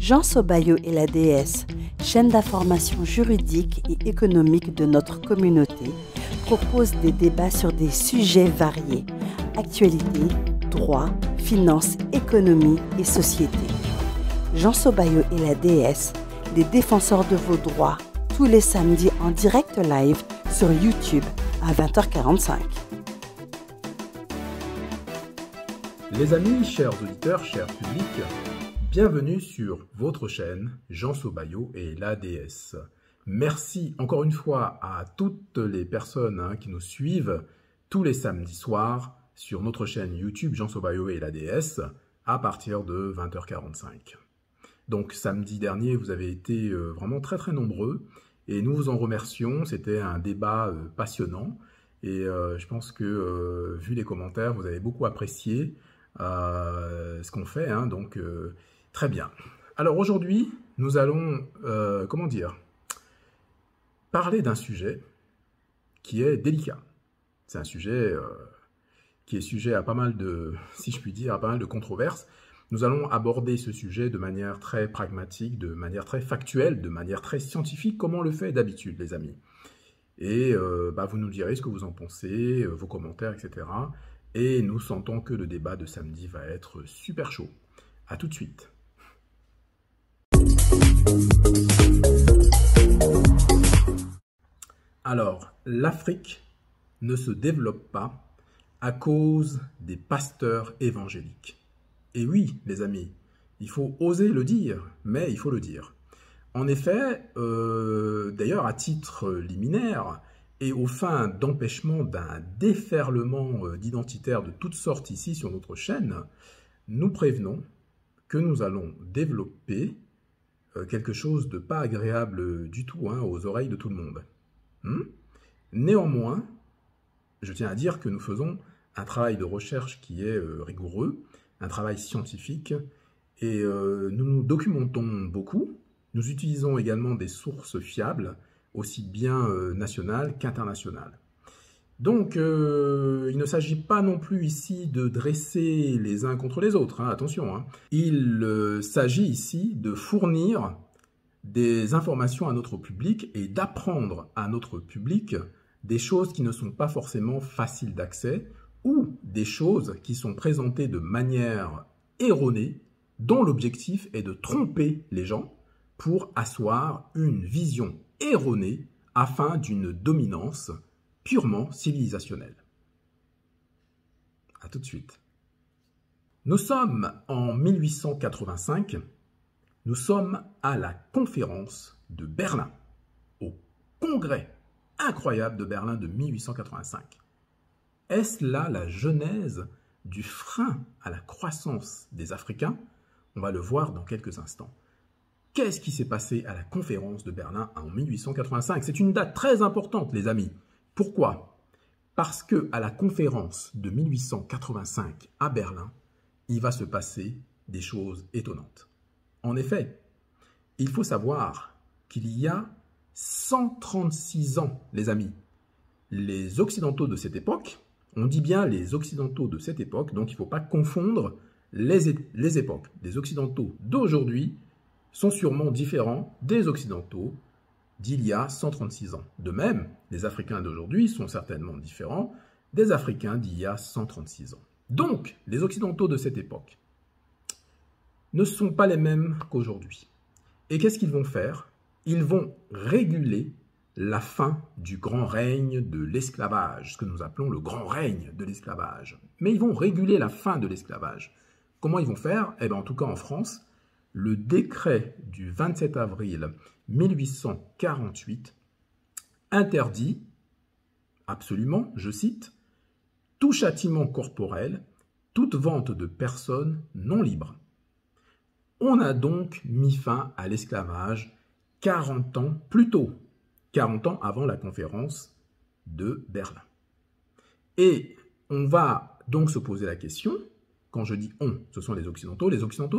Jean Sobayo et la déesse, chaîne d'information juridique et économique de notre communauté, propose des débats sur des sujets variés, actualité, droit, finances, économie et société. Jean Sobayo et la déesse, des défenseurs de vos droits, tous les samedis en direct live sur YouTube à 20h45. Les amis, chers auditeurs, chers publics, bienvenue sur votre chaîne Jean Sobayo et la déesse. Merci encore une fois à toutes les personnes qui nous suivent tous les samedis soirs sur notre chaîne YouTube Jean Sobayo et la déesse à partir de 20h45. Donc samedi dernier, vous avez été vraiment très nombreux et nous vous en remercions. C'était un débat passionnant et je pense que vu les commentaires, vous avez beaucoup apprécié ce qu'on fait, donc très bien. Alors aujourd'hui, nous allons, parler d'un sujet qui est délicat. C'est un sujet qui est sujet à pas mal de, si je puis dire, à pas mal de controverses. Nous allons aborder ce sujet de manière très pragmatique, de manière très factuelle, de manière très scientifique, comme on le fait d'habitude, les amis. Et vous nous direz ce que vous en pensez, vos commentaires, etc. Et nous sentons que le débat de samedi va être super chaud. À tout de suite. Alors, l'Afrique ne se développe pas à cause des pasteurs évangéliques. Et oui, les amis, il faut oser le dire, mais il faut le dire. En effet, d'ailleurs, à titre liminaire, et aux fins d'empêchement d'un déferlement d'identitaires de toutes sortes ici sur notre chaîne, nous prévenons que nous allons développer quelque chose de pas agréable du tout aux oreilles de tout le monde. Néanmoins, je tiens à dire que nous faisons un travail de recherche qui est rigoureux, un travail scientifique, et nous nous documentons beaucoup. Nous utilisons également des sources fiables, aussi bien nationales qu'internationales. Donc, il ne s'agit pas non plus ici de dresser les uns contre les autres, attention. Il s'agit ici de fournir des informations à notre public et d'apprendre à notre public des choses qui ne sont pas forcément faciles d'accès ou des choses qui sont présentées de manière erronée, dont l'objectif est de tromper les gens pour asseoir une vision erronée afin d'une dominance purement civilisationnelle. A tout de suite. Nous sommes en 1885, nous sommes à la conférence de Berlin, au congrès incroyable de Berlin de 1885. Est-ce là la genèse du frein à la croissance des Africains? On va le voir dans quelques instants. Qu'est-ce qui s'est passé à la conférence de Berlin en 1885? C'est une date très importante, les amis. Pourquoi? Parce que à la conférence de 1885 à Berlin, il va se passer des choses étonnantes. En effet, il faut savoir qu'il y a 136 ans, les amis, les Occidentaux de cette époque, on dit bien les Occidentaux de cette époque, donc il ne faut pas confondre les époques. Les Occidentaux d'aujourd'hui sont sûrement différents des Occidentaux d'il y a 136 ans. De même, les Africains d'aujourd'hui sont certainement différents des Africains d'il y a 136 ans. Donc, les Occidentaux de cette époque ne sont pas les mêmes qu'aujourd'hui. Et qu'est-ce qu'ils vont faire? Ils vont réguler la fin du grand règne de l'esclavage, ce que nous appelons le grand règne de l'esclavage. Mais ils vont réguler la fin de l'esclavage. Comment ils vont faire? En tout cas en France, le décret du 27 avril 1848 interdit absolument, je cite, « tout châtiment corporel, toute vente de personnes non libres ». On a donc mis fin à l'esclavage 40 ans plus tôt, 40 ans avant la conférence de Berlin. Et on va donc se poser la question, quand je dis « on », ce sont les Occidentaux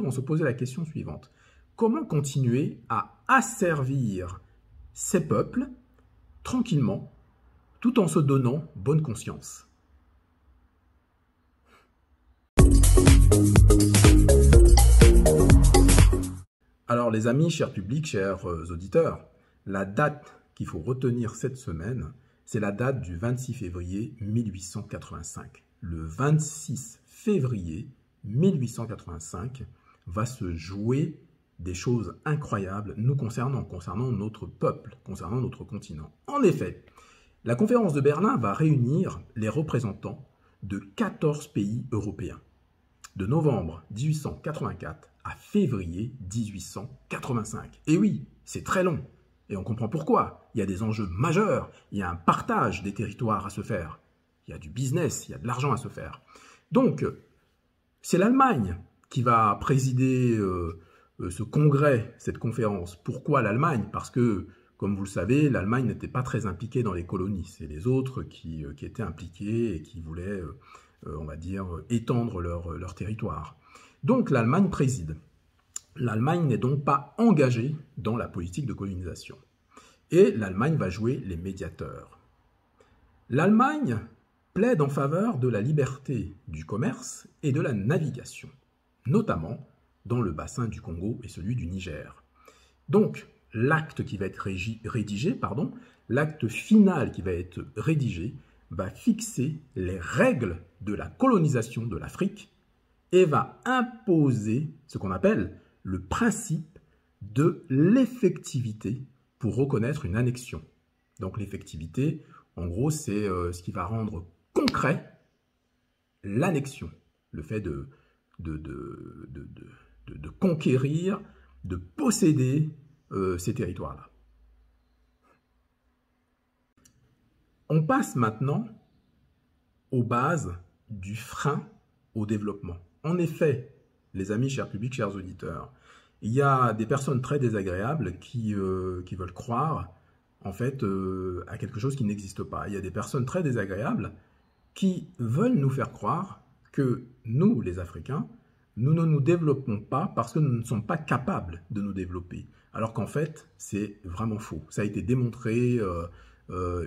vont se poser la question suivante. Comment continuer à asservir ces peuples tranquillement, tout en se donnant bonne conscience? les amis, chers publics, chers auditeurs, la date qu'il faut retenir cette semaine, c'est la date du 26 février 1885. Le 26 février 1885 va se jouer des choses incroyables nous concernant notre peuple, concernant notre continent. En effet, la conférence de Berlin va réunir les représentants de 14 pays européens, de novembre 1884 à février 1885. Et oui, c'est très long, et on comprend pourquoi. Il y a des enjeux majeurs, il y a un partage des territoires à se faire, il y a du business, il y a de l'argent à se faire. Donc, c'est l'Allemagne qui va présider ce congrès, cette conférence. Pourquoi l'Allemagne? Parce que, comme vous le savez, l'Allemagne n'était pas très impliquée dans les colonies. C'est les autres qui étaient impliqués et qui voulaient, on va dire, étendre leur territoire. Donc l'Allemagne préside. L'Allemagne n'est donc pas engagée dans la politique de colonisation. Et l'Allemagne va jouer les médiateurs. L'Allemagne plaide en faveur de la liberté du commerce et de la navigation, notamment dans le bassin du Congo et celui du Niger. Donc, l'acte qui va être rédigé, l'acte final qui va être rédigé, va fixer les règles de la colonisation de l'Afrique et va imposer ce qu'on appelle le principe de l'effectivité pour reconnaître une annexion. Donc l'effectivité, en gros, c'est ce qui va rendre concret l'annexion, le fait de conquérir, de posséder ces territoires-là. On passe maintenant aux bases du frein au développement. En effet, les amis, chers publics, chers auditeurs, il y a des personnes très désagréables qui veulent croire en fait à quelque chose qui n'existe pas. Il y a des personnes très désagréables qui veulent nous faire croire que nous, les Africains, nous ne nous développons pas parce que nous ne sommes pas capables de nous développer. Alors qu'en fait, c'est vraiment faux. Ça a été démontré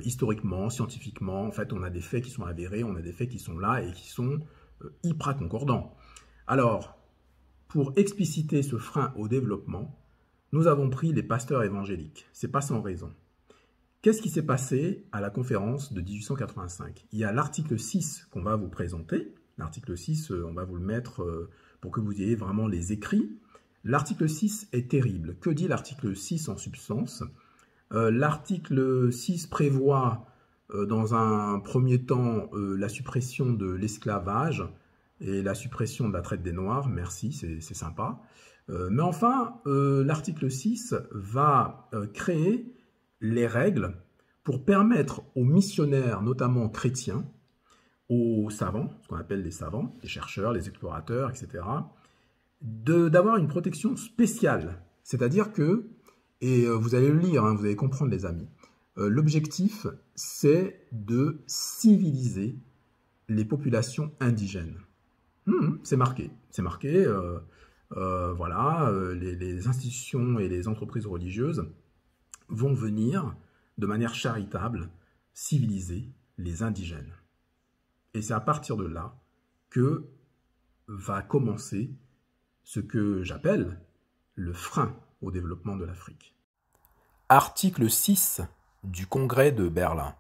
historiquement, scientifiquement. En fait, on a des faits qui sont avérés, on a des faits qui sont là et qui sont hyper concordants. Alors, pour expliciter ce frein au développement, nous avons pris les pasteurs évangéliques. C'est pas sans raison. Qu'est-ce qui s'est passé à la conférence de 1885? Il y a l'article 6 qu'on va vous présenter. L'article 6, on va vous le mettre pour que vous ayez vraiment les écrits. L'article 6 est terrible. Que dit l'article 6 en substance? L'article 6 prévoit dans un premier temps la suppression de l'esclavage et la suppression de la traite des Noirs. Merci, c'est sympa. Mais enfin, l'article 6 va créer les règles pour permettre aux missionnaires, notamment chrétiens, aux savants, ce qu'on appelle les savants, les chercheurs, les explorateurs, etc., d'avoir une protection spéciale. C'est-à-dire que, et vous allez le lire, hein, vous allez comprendre les amis, l'objectif c'est de civiliser les populations indigènes. C'est marqué, voilà, les institutions et les entreprises religieuses vont venir de manière charitable civiliser les indigènes. Et c'est à partir de là que va commencer ce que j'appelle le frein au développement de l'Afrique. Article 6 du Congrès de Berlin.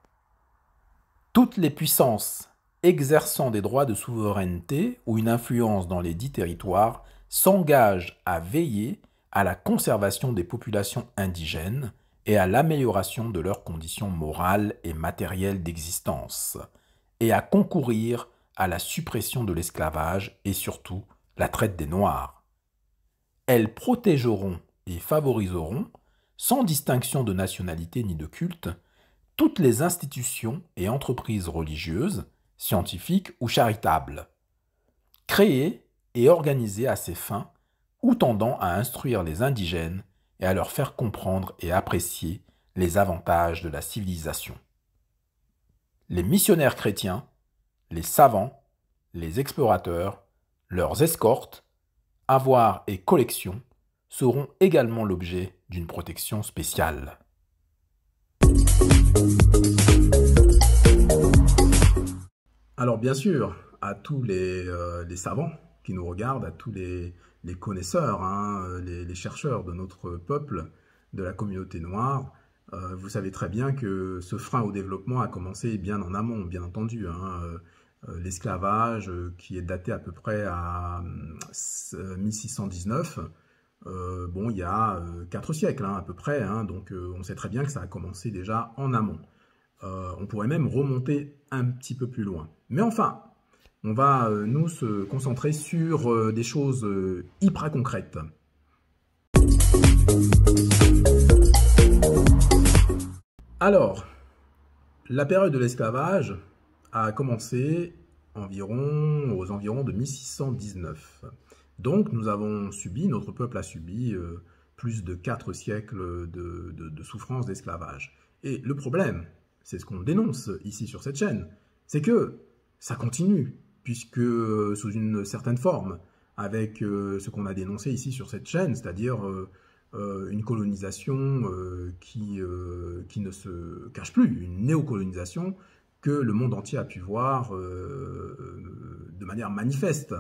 Toutes les puissances exerçant des droits de souveraineté ou une influence dans les dits territoires s'engagent à veiller à la conservation des populations indigènes et à l'amélioration de leurs conditions morales et matérielles d'existence, et à concourir à la suppression de l'esclavage et surtout la traite des Noirs. Elles protégeront et favoriseront, sans distinction de nationalité ni de culte, toutes les institutions et entreprises religieuses, scientifiques ou charitables, créées et organisées à ces fins ou tendant à instruire les indigènes et à leur faire comprendre et apprécier les avantages de la civilisation. Les missionnaires chrétiens, les savants, les explorateurs, leurs escortes, avoirs et collections seront également l'objet d'une protection spéciale. Alors bien sûr, à tous les savants qui nous regardent, à tous les connaisseurs, hein, les chercheurs de notre peuple, de la communauté noire. Vous savez très bien que ce frein au développement a commencé bien en amont, bien entendu. Hein. L'esclavage, qui est daté à peu près à 1619, bon, il y a 4 siècles hein, à peu près, hein, donc on sait très bien que ça a commencé déjà en amont. On pourrait même remonter un petit peu plus loin. Mais enfin, on va nous se concentrer sur des choses hyper concrètes. Alors, la période de l'esclavage a commencé aux environs de 1619. Donc nous avons subi, notre peuple a subi plus de 4 siècles de souffrance d'esclavage. Et le problème, c'est ce qu'on dénonce ici sur cette chaîne, c'est que ça continue, puisque sous une certaine forme, avec ce qu'on a dénoncé ici sur cette chaîne, c'est-à-dire une colonisation qui ne se cache plus, une néocolonisation que le monde entier a pu voir de manière manifeste.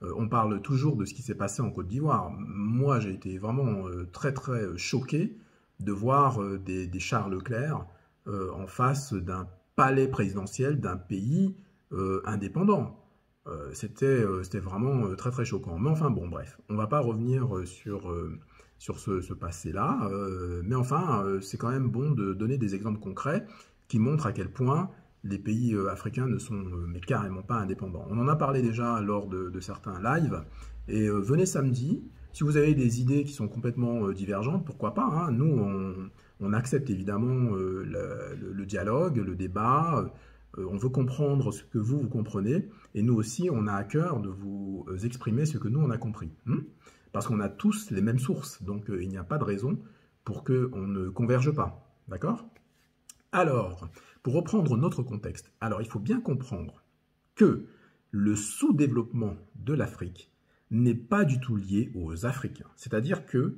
On parle toujours de ce qui s'est passé en Côte d'Ivoire. Moi, j'ai été vraiment très choqué de voir des Charles Leclerc en face d'un palais présidentiel d'un pays indépendant. C'était vraiment très choquant. Mais enfin, bon, bref, on ne va pas revenir sur ce passé-là. Mais enfin, c'est quand même bon de donner des exemples concrets qui montrent à quel point les pays africains ne sont mais carrément pas indépendants. On en a parlé déjà lors de certains lives. Et venez samedi, si vous avez des idées qui sont complètement divergentes, pourquoi pas, hein. Nous, on accepte évidemment le dialogue, le débat. On veut comprendre ce que vous comprenez. Et nous aussi, on a à cœur de vous exprimer ce que nous, on a compris. Parce qu'on a tous les mêmes sources. Donc, il n'y a pas de raison pour qu'on ne converge pas. D'accord ? Alors, pour reprendre notre contexte, alors il faut bien comprendre que le sous-développement de l'Afrique n'est pas du tout lié aux Africains. C'est-à-dire que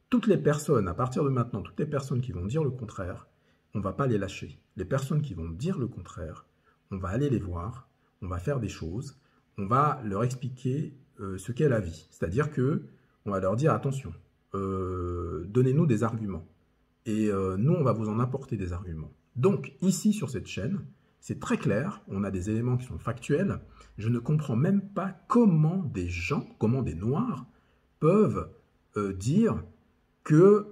toutes les personnes, à partir de maintenant, toutes les personnes qui vont dire le contraire, on ne va pas les lâcher. Les personnes qui vont dire le contraire, on va aller les voir, on va faire des choses, on va leur expliquer ce qu'est la vie. C'est-à-dire que on va leur dire, attention, donnez-nous des arguments. Et nous, on va vous en apporter des arguments. Donc, ici, sur cette chaîne, c'est très clair, on a des éléments qui sont factuels. Je ne comprends même pas comment des gens, comment des Noirs peuvent dire que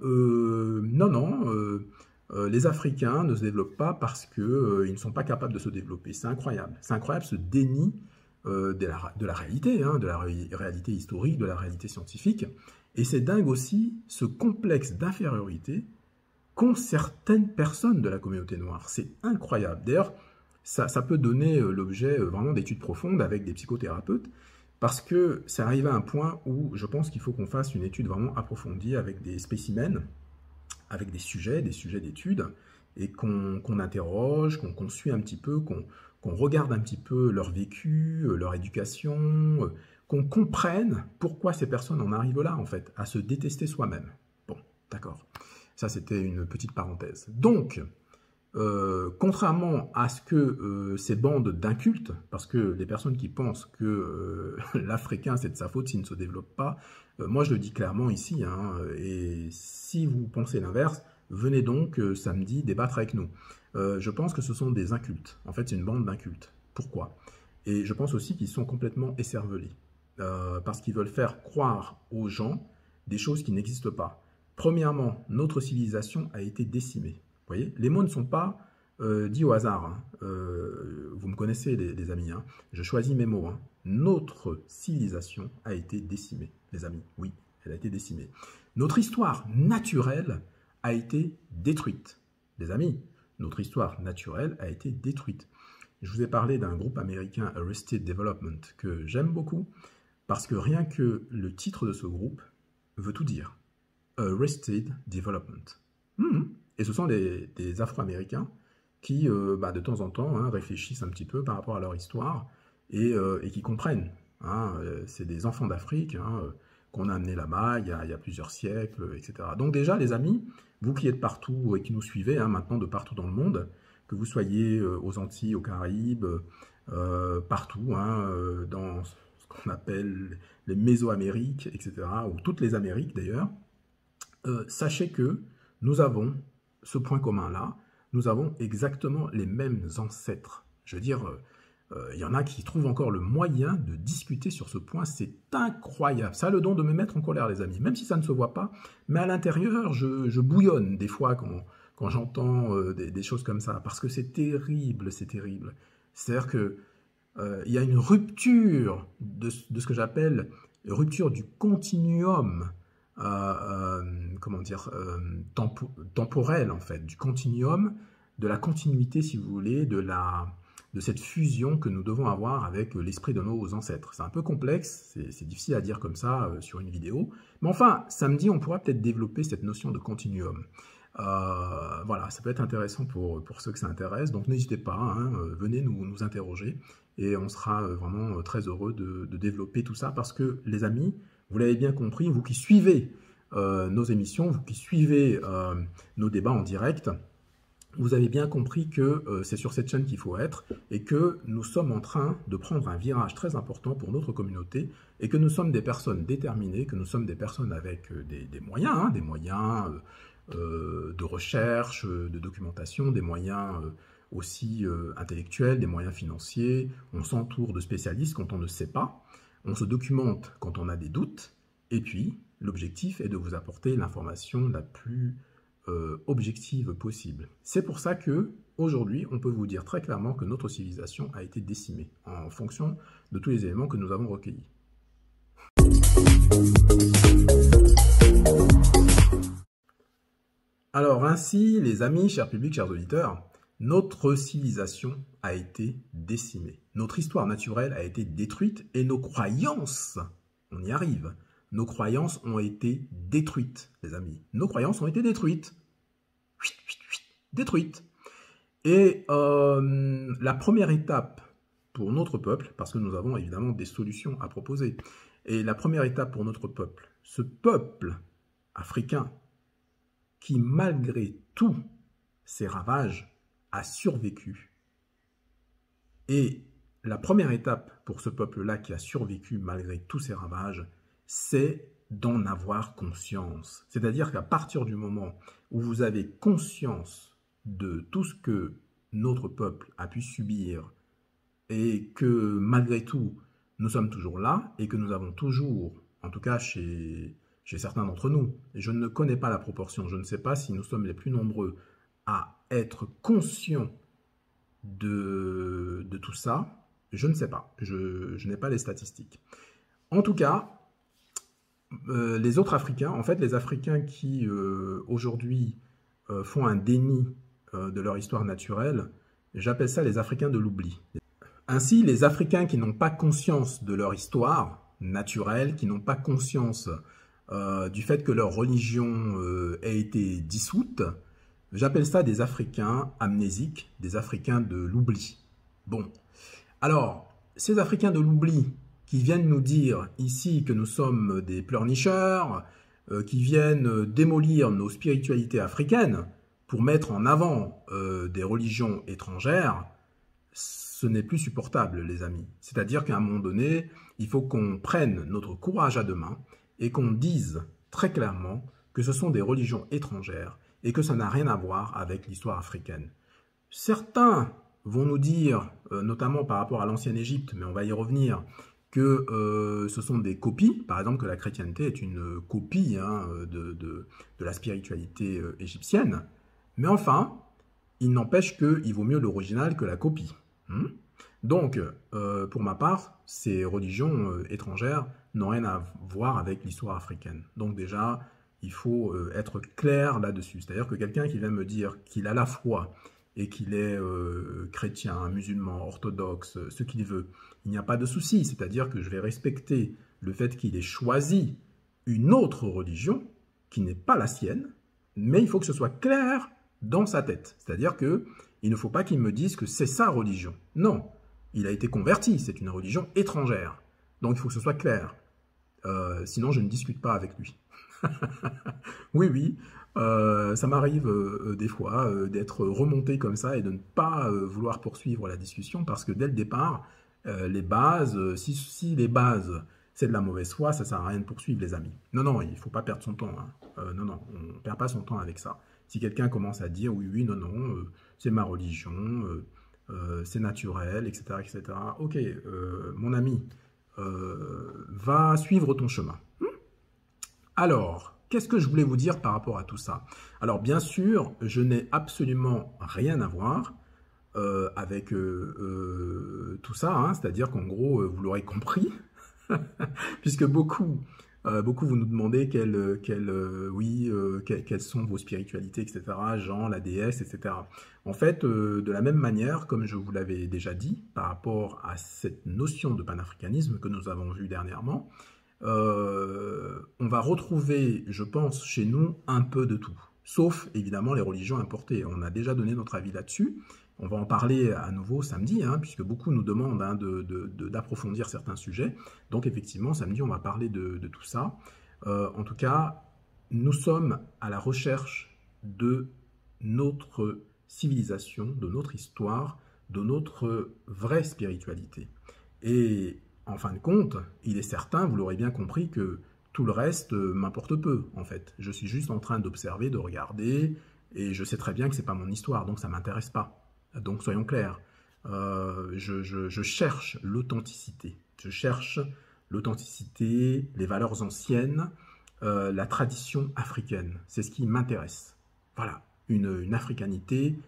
les Africains ne se développent pas parce qu'ils ne sont pas capables de se développer. C'est incroyable. C'est incroyable ce déni de la réalité, hein, de la réalité historique, de la réalité scientifique. Et c'est dingue aussi ce complexe d'infériorité qu'ont certaines personnes de la communauté noire. C'est incroyable. D'ailleurs, ça peut donner l'objet vraiment d'études profondes avec des psychothérapeutes, parce que ça arrive à un point où je pense qu'il faut qu'on fasse une étude vraiment approfondie avec des spécimens, avec des sujets d'études, et qu'on interroge, qu'on suit un petit peu, qu'on regarde un petit peu leur vécu, leur éducation, qu'on comprenne pourquoi ces personnes en arrivent là, en fait, à se détester soi-même. Bon, d'accord. Ça, c'était une petite parenthèse. Donc, contrairement à ce que ces bandes d'incultes, parce que les personnes qui pensent que l'Africain, c'est de sa faute s'il ne se développe pas, moi, je le dis clairement ici, hein, et si vous pensez l'inverse, venez donc samedi débattre avec nous. Je pense que ce sont des incultes. En fait, c'est une bande d'incultes. Pourquoi ? Et je pense aussi qu'ils sont complètement écervelés, parce qu'ils veulent faire croire aux gens des choses qui n'existent pas. Premièrement, notre civilisation a été décimée. Vous voyez, les mots ne sont pas dits au hasard. Hein. Vous me connaissez, les amis. Hein. Je choisis mes mots. Hein. Notre civilisation a été décimée, les amis. Oui, elle a été décimée. Notre histoire naturelle a été détruite. Les amis, notre histoire naturelle a été détruite. Je vous ai parlé d'un groupe américain, Arrested Development, que j'aime beaucoup, parce que rien que le titre de ce groupe veut tout dire. Arrested Development. Et ce sont des Afro-Américains qui, de temps en temps, hein, réfléchissent un petit peu par rapport à leur histoire et qui comprennent. Hein, c'est des enfants d'Afrique hein, qu'on a amenés là-bas il y a plusieurs siècles, etc. Donc déjà, les amis, vous qui êtes partout et qui nous suivez hein, maintenant de partout dans le monde, que vous soyez aux Antilles, aux Caraïbes, partout, hein, dans qu'on appelle les Mésoamériques, etc., ou toutes les Amériques d'ailleurs, sachez que nous avons ce point commun-là, nous avons exactement les mêmes ancêtres. Je veux dire, il y en a qui trouvent encore le moyen de discuter sur ce point, c'est incroyable. Ça a le don de me mettre en colère, les amis, même si ça ne se voit pas, mais à l'intérieur, je bouillonne des fois quand j'entends des choses comme ça, parce que c'est terrible, c'est terrible. C'est-à-dire que il y a une rupture de ce que j'appelle rupture du continuum, comment dire, temporel en fait, du continuum, de la continuité, si vous voulez, de cette fusion que nous devons avoir avec l'esprit de nos ancêtres. C'est un peu complexe, c'est difficile à dire comme ça sur une vidéo, mais enfin, samedi, on pourra peut-être développer cette notion de continuum. Voilà, ça peut être intéressant pour ceux que ça intéresse, donc n'hésitez pas, hein, venez nous interroger, et on sera vraiment très heureux de développer tout ça, parce que les amis, vous l'avez bien compris, vous qui suivez nos émissions, vous qui suivez nos débats en direct, vous avez bien compris que c'est sur cette chaîne qu'il faut être, et que nous sommes en train de prendre un virage très important pour notre communauté, et que nous sommes des personnes déterminées, que nous sommes des personnes avec des moyens, hein, des moyens de recherche, de documentation, des moyens aussi intellectuels, des moyens financiers. On s'entoure de spécialistes quand on ne sait pas, on se documente quand on a des doutes, et puis l'objectif est de vous apporter l'information la plus objective possible. C'est pour ça que aujourd'hui, on peut vous dire très clairement que notre civilisation a été décimée en fonction de tous les éléments que nous avons recueillis. Alors ainsi, les amis, chers publics, chers auditeurs, notre civilisation a été décimée. Notre histoire naturelle a été détruite et nos croyances, on y arrive, nos croyances ont été détruites, les amis. Nos croyances ont été détruites. Détruites. Et la première étape pour notre peuple, parce que nous avons évidemment des solutions à proposer, et la première étape pour notre peuple, ce peuple africain qui, malgré tous ces ravages, a survécu. Et la première étape pour ce peuple-là qui a survécu malgré tous ces ravages, c'est d'en avoir conscience. C'est-à-dire qu'à partir du moment où vous avez conscience de tout ce que notre peuple a pu subir et que malgré tout, nous sommes toujours là et que nous avons toujours, en tout cas chez certains d'entre nous, et je ne connais pas la proportion, je ne sais pas si nous sommes les plus nombreux à être conscients de tout ça, je ne sais pas, je n'ai pas les statistiques. En tout cas, les autres Africains, en fait les Africains qui aujourd'hui font un déni de leur histoire naturelle, j'appelle ça les Africains de l'oubli. Ainsi, les Africains qui n'ont pas conscience de leur histoire naturelle, qui n'ont pas conscience du fait que leur religion ait été dissoute, j'appelle ça des Africains amnésiques, des Africains de l'oubli. Bon, alors, ces Africains de l'oubli qui viennent nous dire ici que nous sommes des pleurnicheurs, qui viennent démolir nos spiritualités africaines pour mettre en avant des religions étrangères, ce n'est plus supportable, les amis. C'est-à-dire qu'à un moment donné, il faut qu'on prenne notre courage à deux mains et qu'on dise très clairement que ce sont des religions étrangères et que ça n'a rien à voir avec l'histoire africaine. Certains vont nous dire, notamment par rapport à l'ancienne Égypte, mais on va y revenir, que ce sont des copies, par exemple que la chrétienté est une copie hein, de la spiritualité égyptienne, mais enfin, il n'empêche qu'il vaut mieux l'original que la copie. Donc, pour ma part, ces religions étrangères n'ont rien à voir avec l'histoire africaine. Donc déjà, il faut être clair là-dessus. C'est-à-dire que quelqu'un qui vient me dire qu'il a la foi et qu'il est chrétien, musulman, orthodoxe, ce qu'il veut, il n'y a pas de souci. C'est-à-dire que je vais respecter le fait qu'il ait choisi une autre religion qui n'est pas la sienne, mais il faut que ce soit clair dans sa tête. C'est-à-dire qu'il ne faut pas qu'il me dise que c'est sa religion. Non, il a été converti, c'est une religion étrangère. Donc il faut que ce soit clair. Sinon, je ne discute pas avec lui. Oui, oui, ça m'arrive des fois d'être remonté comme ça et de ne pas vouloir poursuivre la discussion parce que dès le départ, Les bases, si les bases, c'est de la mauvaise foi, ça ne sert à rien de poursuivre, les amis. Non, non, il ne faut pas perdre son temps. Hein. Non, non, on ne perd pas son temps avec ça. Si quelqu'un commence à dire oui, oui, non, non, c'est ma religion, c'est naturel, etc., etc. Ok, mon ami, va suivre ton chemin. Alors, qu'est-ce que je voulais vous dire par rapport à tout ça? Alors, bien sûr, je n'ai absolument rien à voir avec tout ça, hein, c'est-à-dire qu'en gros, vous l'aurez compris, puisque beaucoup vous nous demandez quelles sont vos spiritualités, etc., Jean, la déesse, etc. En fait, de la même manière, comme je vous l'avais déjà dit, par rapport à cette notion de panafricanisme que nous avons vue dernièrement, on va retrouver, je pense, chez nous, un peu de tout. Sauf, évidemment, les religions importées. On a déjà donné notre avis là-dessus. On va en parler à nouveau samedi, hein, puisque beaucoup nous demandent hein, d'approfondir certains sujets. Donc, effectivement, samedi, on va parler de tout ça. En tout cas, nous sommes à la recherche de notre civilisation, de notre histoire, de notre vraie spiritualité. Et en fin de compte, il est certain, vous l'aurez bien compris, que tout le reste m'importe peu, en fait. Je suis juste en train d'observer, de regarder, et je sais très bien que ce n'est pas mon histoire, donc ça ne m'intéresse pas. Donc soyons clairs, je cherche l'authenticité. Je cherche l'authenticité, les valeurs anciennes, la tradition africaine. C'est ce qui m'intéresse. Voilà, une africanité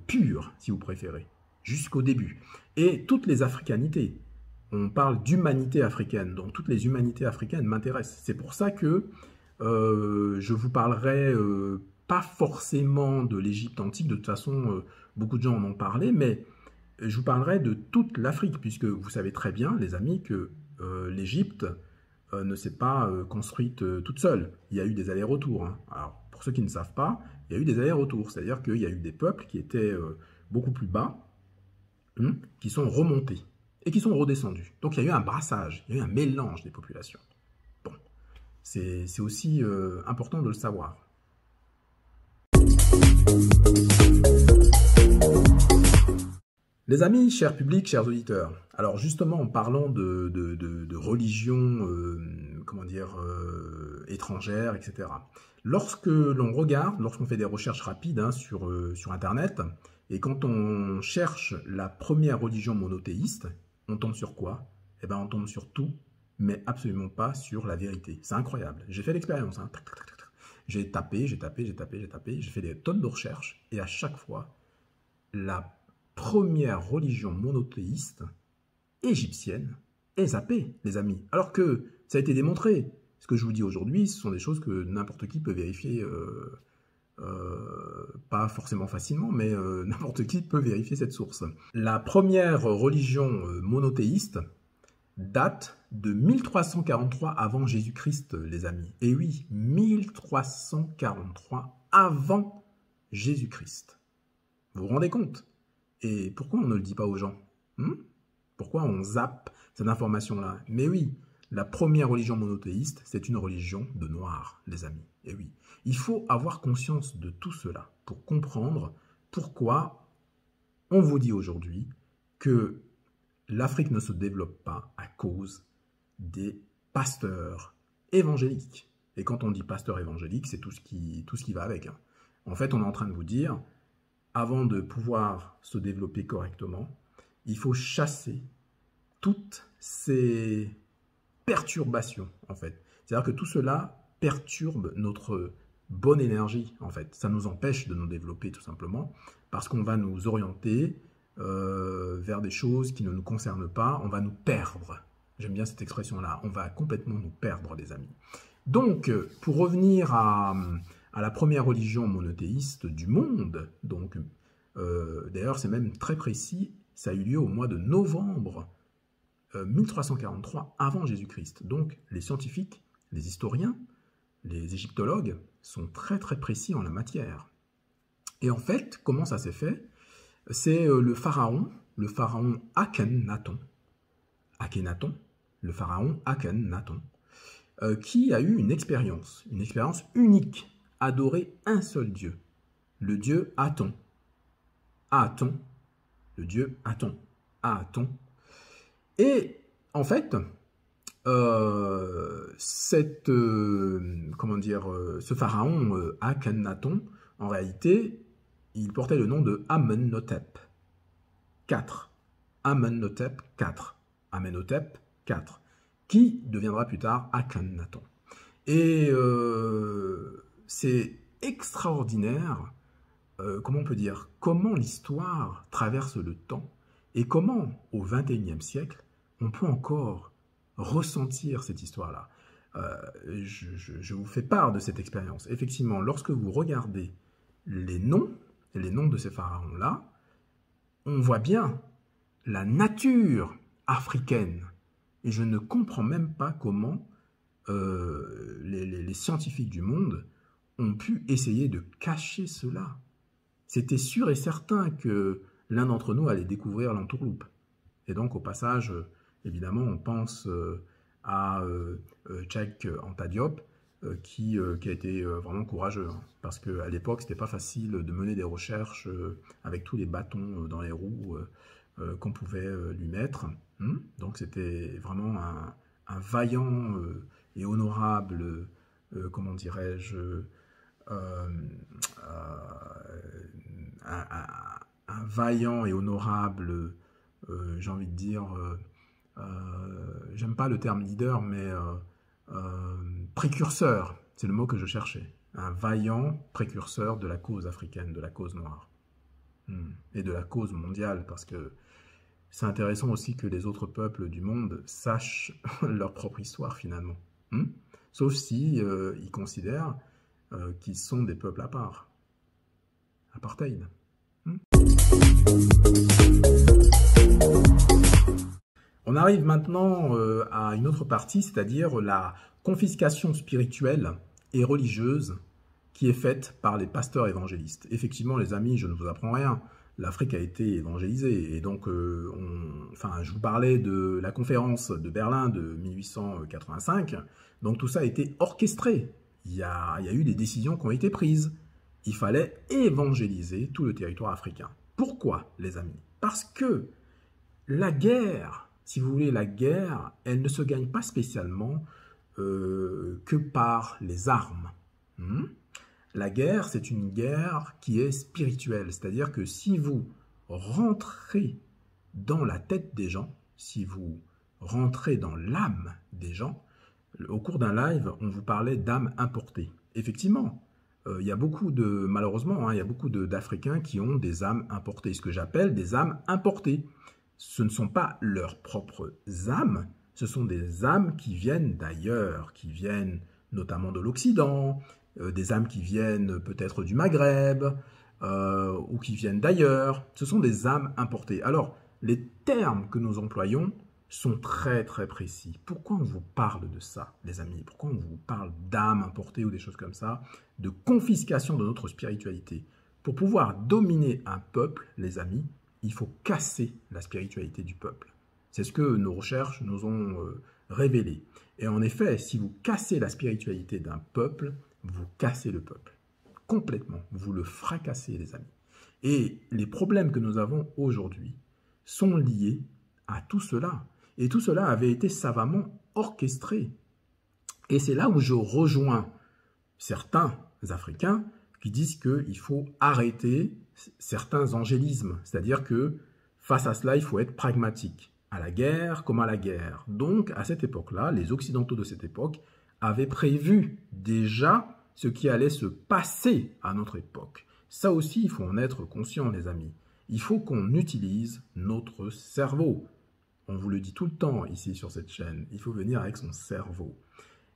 pure, si vous préférez, jusqu'au début. Et toutes les africanités. On parle d'humanité africaine, donc toutes les humanités africaines m'intéressent. C'est pour ça que je vous parlerai pas forcément de l'Égypte antique, de toute façon, beaucoup de gens en ont parlé, mais je vous parlerai de toute l'Afrique, puisque vous savez très bien, les amis, que l'Égypte ne s'est pas construite toute seule. Il y a eu des allers-retours. Hein. Alors, pour ceux qui ne savent pas, il y a eu des allers-retours, c'est-à-dire qu'il y a eu des peuples qui étaient beaucoup plus bas, qui sont remontés et qui sont redescendus. Donc il y a eu un brassage, il y a eu un mélange des populations. Bon, c'est aussi important de le savoir. Les amis, chers publics, chers auditeurs, alors justement en parlant de religion, comment dire, étrangère, etc. Lorsque l'on regarde, lorsqu'on fait des recherches rapides hein, sur Internet, et quand on cherche la première religion monothéiste, on tombe sur quoi? Eh bien, on tombe sur tout, mais absolument pas sur la vérité. C'est incroyable. J'ai fait l'expérience. Hein. J'ai tapé, j'ai fait des tonnes de recherches, et à chaque fois, la première religion monothéiste égyptienne est zappée, les amis. Alors que ça a été démontré. Ce que je vous dis aujourd'hui, ce sont des choses que n'importe qui peut vérifier, pas forcément facilement, mais n'importe qui peut vérifier cette source. La première religion monothéiste date de 1343 avant Jésus-Christ, les amis. Et oui, 1343 avant Jésus-Christ. Vous vous rendez compte? Et pourquoi on ne le dit pas aux gens? Pourquoi on zappe cette information-là? Mais oui, la première religion monothéiste, c'est une religion de noirs, les amis. Et oui, il faut avoir conscience de tout cela pour comprendre pourquoi on vous dit aujourd'hui que l'Afrique ne se développe pas à cause des pasteurs évangéliques. Et quand on dit pasteur évangélique, c'est tout ce qui va avec. Hein. En fait, on est en train de vous dire, avant de pouvoir se développer correctement, il faut chasser toutes ces perturbations, en fait. C'est-à-dire que tout cela perturbe notre bonne énergie, en fait. Ça nous empêche de nous développer, tout simplement, parce qu'on va nous orienter vers des choses qui ne nous concernent pas, on va nous perdre. J'aime bien cette expression-là, on va complètement nous perdre, les amis. Donc, pour revenir à la première religion monothéiste du monde, donc, d'ailleurs c'est même très précis, ça a eu lieu au mois de novembre 1343 avant Jésus-Christ. Donc, les scientifiques, les historiens, les égyptologues sont très très précis en la matière. Et en fait, comment ça s'est fait? C'est le pharaon Akhenaton, le pharaon Akhenaton, qui a eu une expérience unique, adorer un seul Dieu, le Dieu Aton, le Dieu Aton, Et en fait, ce pharaon Akhenaton, en réalité, il portait le nom de Amenhotep IV. Amenhotep IV. Amenhotep IV, qui deviendra plus tard Akhenaton. Et c'est extraordinaire, comment on peut dire, comment l'histoire traverse le temps et comment, au XXIe siècle, on peut encore ressentir cette histoire-là. Je vous fais part de cette expérience. Effectivement, lorsque vous regardez les noms de ces pharaons-là, on voit bien la nature africaine. Et je ne comprends même pas comment les scientifiques du monde ont pu essayer de cacher cela. C'était sûr et certain que l'un d'entre nous allait découvrir l'entourloupe. Et donc, au passage, évidemment, on pense à Cheikh Anta Diop, qui a été vraiment courageux. Hein, parce qu'à l'époque, ce n'était pas facile de mener des recherches avec tous les bâtons dans les roues qu'on pouvait lui mettre. Donc, c'était vraiment un vaillant et honorable, comment dirais-je, un vaillant et honorable, j'ai envie de dire, j'aime pas le terme leader, mais précurseur, c'est le mot que je cherchais. Un vaillant précurseur de la cause africaine, de la cause noire. Et de la cause mondiale, parce que c'est intéressant aussi que les autres peuples du monde sachent leur propre histoire finalement. Sauf si ils considèrent qu'ils sont des peuples à part. Apartheid. On arrive maintenant à une autre partie, c'est-à-dire la confiscation spirituelle et religieuse qui est faite par les pasteurs évangélistes. Effectivement, les amis, je ne vous apprends rien. L'Afrique a été évangélisée. Et donc, je vous parlais de la conférence de Berlin de 1885. Donc, tout ça a été orchestré. Il y a eu des décisions qui ont été prises. Il fallait évangéliser tout le territoire africain. Pourquoi, les amis? Parce que la guerre, si vous voulez, la guerre, elle ne se gagne pas spécialement que par les armes. La guerre, c'est une guerre qui est spirituelle. C'est-à-dire que si vous rentrez dans la tête des gens, si vous rentrez dans l'âme des gens, au cours d'un live, on vous parlait d'âme importée. Effectivement, il y a beaucoup de, malheureusement, il y a beaucoup d'Africains qui ont des âmes importées, ce que j'appelle des âmes importées. Ce ne sont pas leurs propres âmes, ce sont des âmes qui viennent d'ailleurs, qui viennent notamment de l'Occident, des âmes qui viennent peut-être du Maghreb, ou qui viennent d'ailleurs. Ce sont des âmes importées. Alors, les termes que nous employons sont très très précis. Pourquoi on vous parle de ça, les amis? Pourquoi on vous parle d'âmes importées ou des choses comme ça, de confiscation de notre spiritualité? Pour pouvoir dominer un peuple, les amis, il faut casser la spiritualité du peuple. C'est ce que nos recherches nous ont révélé. Et en effet, si vous cassez la spiritualité d'un peuple, vous cassez le peuple. Complètement. Vous le fracassez, les amis. Et les problèmes que nous avons aujourd'hui sont liés à tout cela. Et tout cela avait été savamment orchestré. Et c'est là où je rejoins certains Africains qui disent qu'il faut arrêter certains angélismes. C'est-à-dire que face à cela, il faut être pragmatique. À la guerre comme à la guerre. Donc, à cette époque-là, les Occidentaux de cette époque avaient prévu déjà ce qui allait se passer à notre époque. Ça aussi, il faut en être conscient, les amis. Il faut qu'on utilise notre cerveau. On vous le dit tout le temps ici sur cette chaîne. Il faut venir avec son cerveau.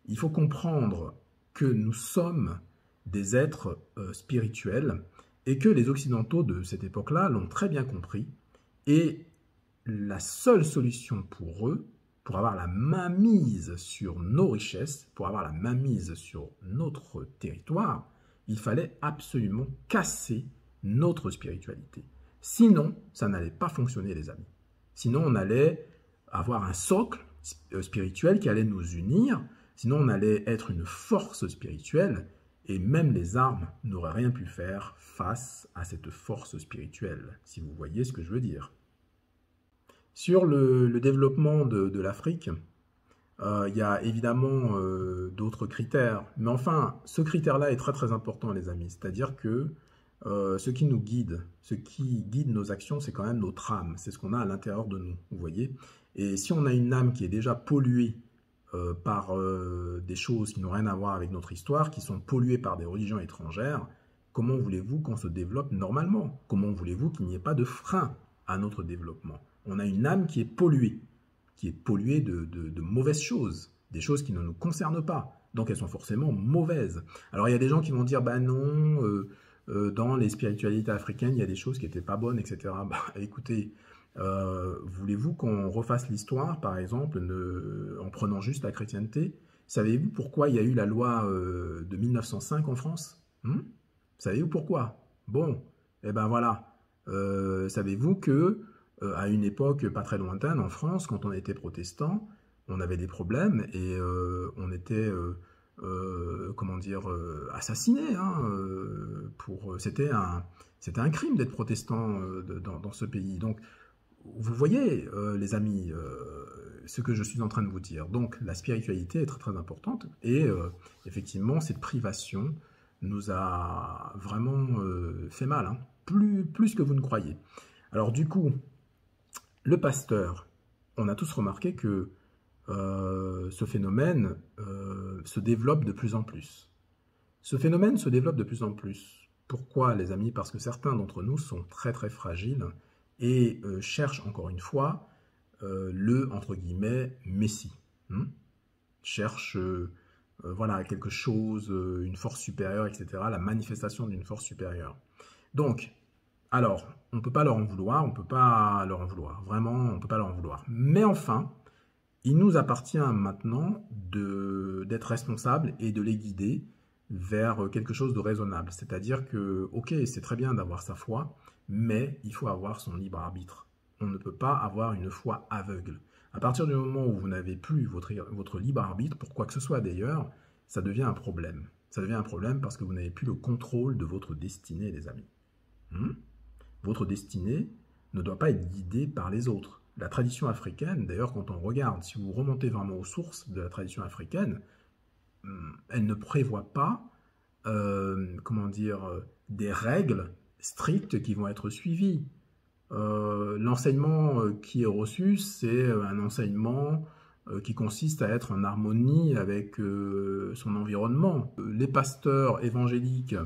Il faut comprendre que nous sommes des êtres spirituels et que les Occidentaux de cette époque-là l'ont très bien compris. Et la seule solution pour eux, pour avoir la mainmise sur nos richesses, pour avoir la mainmise sur notre territoire, il fallait absolument casser notre spiritualité. Sinon, ça n'allait pas fonctionner, les amis. Sinon, on allait avoir un socle spirituel qui allait nous unir. Sinon, on allait être une force spirituelle. Et même les armes n'auraient rien pu faire face à cette force spirituelle, si vous voyez ce que je veux dire. Sur le développement de l'Afrique, il y a évidemment d'autres critères. Mais enfin, ce critère-là est très très important, les amis. C'est-à-dire que ce qui nous guide, ce qui guide nos actions, c'est quand même notre âme. C'est ce qu'on a à l'intérieur de nous, vous voyez. Et si on a une âme qui est déjà polluée par des choses qui n'ont rien à voir avec notre histoire, qui sont polluées par des religions étrangères, comment voulez-vous qu'on se développe normalement? Comment voulez-vous qu'il n'y ait pas de frein à notre développement? On a une âme qui est polluée de mauvaises choses, des choses qui ne nous concernent pas. Donc elles sont forcément mauvaises. Alors il y a des gens qui vont dire, bah non, dans les spiritualités africaines, il y a des choses qui n'étaient pas bonnes, etc. Bah, écoutez, voulez-vous qu'on refasse l'histoire, par exemple, en prenant juste la chrétienté? Savez-vous pourquoi il y a eu la loi de 1905 en France? Savez-vous pourquoi? Bon, eh ben voilà. Savez-vous que à une époque pas très lointaine en France, quand on était protestant, on avait des problèmes et on était comment dire, assassiné. Hein, c'était un crime d'être protestant dans ce pays. Donc, vous voyez, les amis, ce que je suis en train de vous dire. Donc, la spiritualité est très très importante et effectivement, cette privation nous a vraiment fait mal, hein, plus que vous ne croyez. Alors du coup, le pasteur, on a tous remarqué que ce phénomène se développe de plus en plus. Ce phénomène se développe de plus en plus. Pourquoi, les amis? Parce que certains d'entre nous sont très très fragiles et cherchent encore une fois le, entre guillemets, Messie. Cherchent voilà, quelque chose, une force supérieure, etc. La manifestation d'une force supérieure. Donc, alors, on ne peut pas leur en vouloir, vraiment, on ne peut pas leur en vouloir. Mais enfin, il nous appartient maintenant d'être responsables et de les guider vers quelque chose de raisonnable. C'est-à-dire que, ok, c'est très bien d'avoir sa foi, mais il faut avoir son libre arbitre. On ne peut pas avoir une foi aveugle. À partir du moment où vous n'avez plus votre libre arbitre, pour quoi que ce soit d'ailleurs, ça devient un problème. Ça devient un problème parce que vous n'avez plus le contrôle de votre destinée, les amis. Votre destinée ne doit pas être guidée par les autres. La tradition africaine, d'ailleurs, quand on regarde, si vous remontez vraiment aux sources de la tradition africaine, elle ne prévoit pas, comment dire, des règles strictes qui vont être suivies. L'enseignement qui est reçu, c'est un enseignement qui consiste à être en harmonie avec son environnement. Les pasteurs évangéliques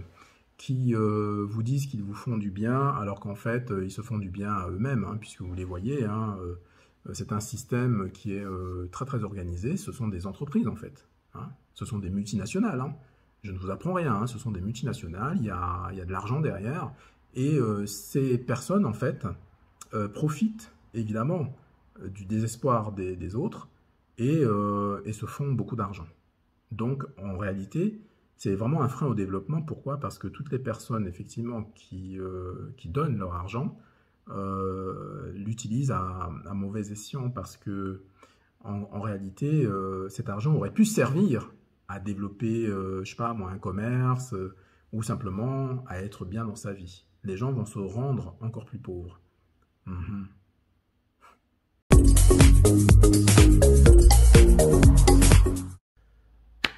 qui vous disent qu'ils vous font du bien, alors qu'en fait, ils se font du bien à eux-mêmes, hein, puisque vous les voyez, hein, c'est un système qui est très très organisé, ce sont des entreprises en fait, hein, ce sont des multinationales, hein. Je ne vous apprends rien, hein, ce sont des multinationales, il y a de l'argent derrière, et ces personnes en fait profitent évidemment du désespoir des autres et se font beaucoup d'argent. Donc en réalité, c'est vraiment un frein au développement. Pourquoi? Parce que toutes les personnes, effectivement, qui donnent leur argent, l'utilisent à mauvais escient parce que, en réalité, cet argent aurait pu servir à développer, je sais pas moi, un commerce ou simplement à être bien dans sa vie. Les gens vont se rendre encore plus pauvres.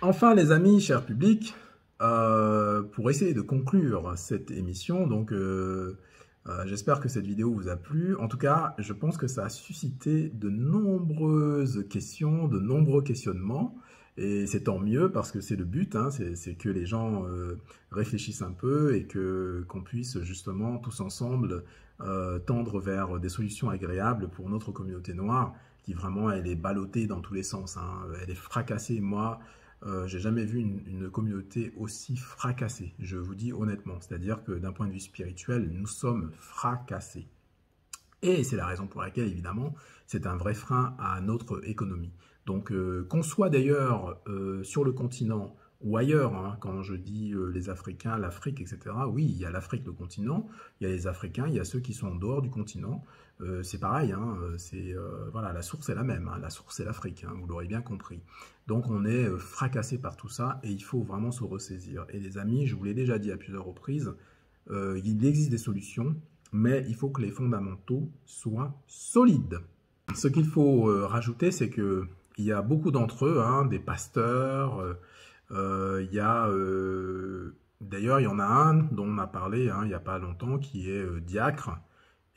Enfin, les amis, cher public, pour essayer de conclure cette émission, donc j'espère que cette vidéo vous a plu. En tout cas, je pense que ça a suscité de nombreuses questions, de nombreux questionnements. Et c'est tant mieux parce que c'est le but, hein, c'est que les gens réfléchissent un peu et qu'on puisse justement tous ensemble tendre vers des solutions agréables pour notre communauté noire qui vraiment elle est ballottée dans tous les sens, hein, elle est fracassée. Moi, j'ai jamais vu une communauté aussi fracassée, je vous dis honnêtement, c'est-à-dire que d'un point de vue spirituel, nous sommes fracassés. Et c'est la raison pour laquelle, évidemment, c'est un vrai frein à notre économie. Donc, qu'on soit d'ailleurs sur le continent ou ailleurs, hein, quand je dis les Africains, l'Afrique, etc., oui, il y a l'Afrique, le continent, il y a les Africains, il y a ceux qui sont en dehors du continent, c'est pareil, hein, voilà, la source est la même, hein, la source c'est l'Afrique, hein, vous l'aurez bien compris. Donc, on est fracassé par tout ça et il faut vraiment se ressaisir. Et les amis, je vous l'ai déjà dit à plusieurs reprises, il existe des solutions, mais il faut que les fondamentaux soient solides. Ce qu'il faut rajouter, c'est que il y a beaucoup d'entre eux, hein, des pasteurs. Il y a d'ailleurs, il y en a un dont on a parlé il n'y a pas longtemps, qui est diacre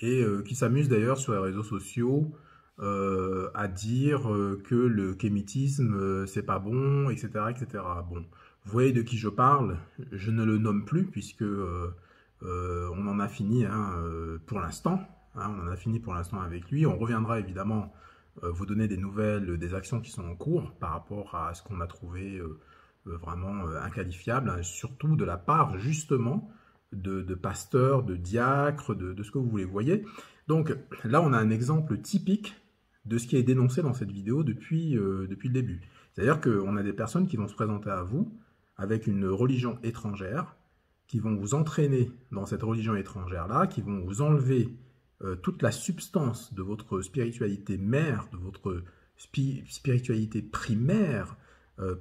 et qui s'amuse d'ailleurs sur les réseaux sociaux à dire que le kémitisme c'est pas bon, etc., etc. Bon, vous voyez de qui je parle. Je ne le nomme plus puisque on en a fini pour l'instant. On en a fini pour l'instant avec lui. On reviendra évidemment vous donner des nouvelles, des actions qui sont en cours par rapport à ce qu'on a trouvé vraiment inqualifiable, hein, surtout de la part justement de pasteurs, de diacres, de ce que vous voulez. Vous voyez. Donc là, on a un exemple typique de ce qui est dénoncé dans cette vidéo depuis le début. C'est-à-dire qu'on a des personnes qui vont se présenter à vous avec une religion étrangère, qui vont vous entraîner dans cette religion étrangère-là, qui vont vous enlever toute la substance de votre spiritualité mère, de votre spiritualité primaire,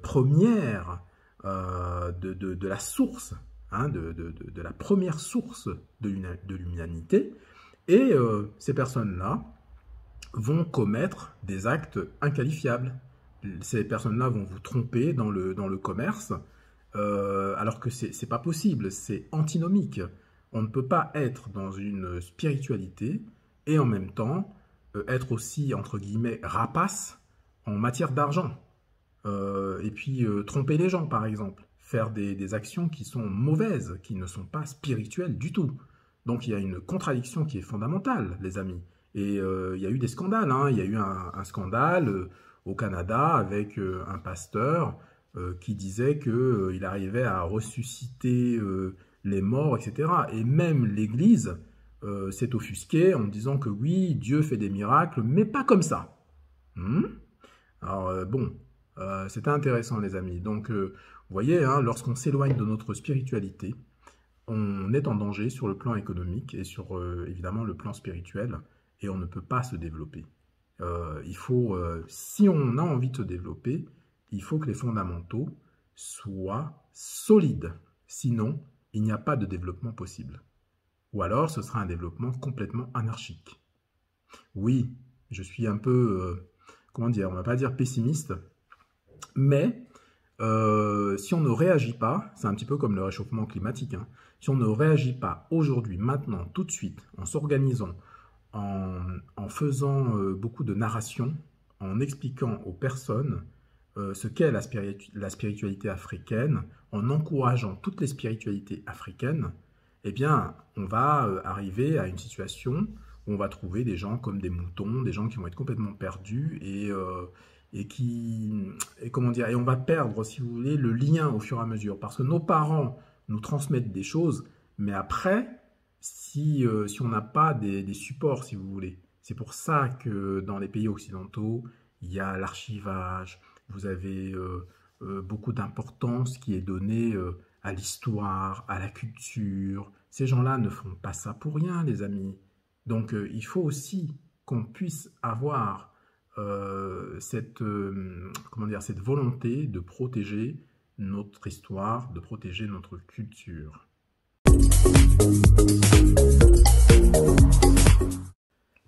première, de la source, hein, de la première source de l'humanité. Et ces personnes-là vont commettre des actes inqualifiables. Ces personnes-là vont vous tromper dans le commerce, alors que c'est pas possible, c'est antinomique. On ne peut pas être dans une spiritualité et en même temps être aussi, entre guillemets, rapace en matière d'argent. Et puis tromper les gens, par exemple. Faire des actions qui sont mauvaises, qui ne sont pas spirituelles du tout. Donc il y a une contradiction qui est fondamentale, les amis. Et il y a eu des scandales. Hein. Il y a eu un scandale au Canada avec un pasteur qui disait qu'il arrivait à ressusciter les morts, etc. Et même l'Église s'est offusquée en disant que oui, Dieu fait des miracles, mais pas comme ça. Alors bon, c'était intéressant, les amis. Donc vous voyez, hein, lorsqu'on s'éloigne de notre spiritualité, on est en danger sur le plan économique et sur évidemment le plan spirituel, et on ne peut pas se développer. Il faut, si on a envie de se développer, il faut que les fondamentaux soient solides. Sinon, il n'y a pas de développement possible. Ou alors, ce sera un développement complètement anarchique. Oui, je suis un peu, comment dire, on ne va pas dire pessimiste, mais si on ne réagit pas, c'est un petit peu comme le réchauffement climatique, hein, si on ne réagit pas aujourd'hui, maintenant, tout de suite, en s'organisant, en faisant beaucoup de narration, en expliquant aux personnes ce qu'est la spiritualité africaine, en encourageant toutes les spiritualités africaines, eh bien, on va arriver à une situation où on va trouver des gens comme des moutons, des gens qui vont être complètement perdus et comment dire, et on va perdre, si vous voulez, le lien au fur et à mesure, parce que nos parents nous transmettent des choses, mais après, si on n'a pas des supports, si vous voulez, c'est pour ça que dans les pays occidentaux, il y a l'archivage, vous avez beaucoup d'importance qui est donnée à l'histoire, à la culture. Ces gens-là ne font pas ça pour rien, les amis. Donc il faut aussi qu'on puisse avoir cette volonté de protéger notre histoire, de protéger notre culture.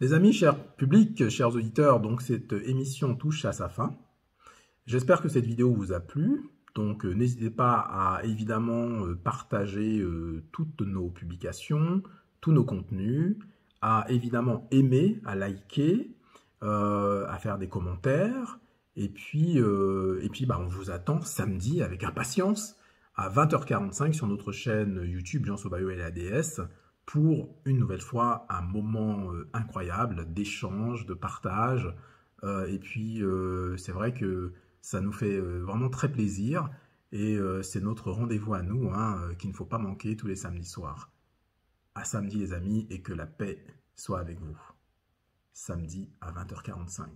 Les amis, chers publics, chers auditeurs, donc cette émission touche à sa fin. J'espère que cette vidéo vous a plu. Donc n'hésitez pas à évidemment partager toutes nos publications, tous nos contenus, à évidemment aimer, à liker, à faire des commentaires. Et puis on vous attend samedi avec impatience à 20h45 sur notre chaîne YouTube Jean Sobayo et la DS pour une nouvelle fois un moment incroyable d'échange, de partage. Et puis c'est vrai que ça nous fait vraiment très plaisir et c'est notre rendez-vous à nous qu'il ne faut pas manquer tous les samedis soirs. À samedi les amis et que la paix soit avec vous. Samedi à 20h45.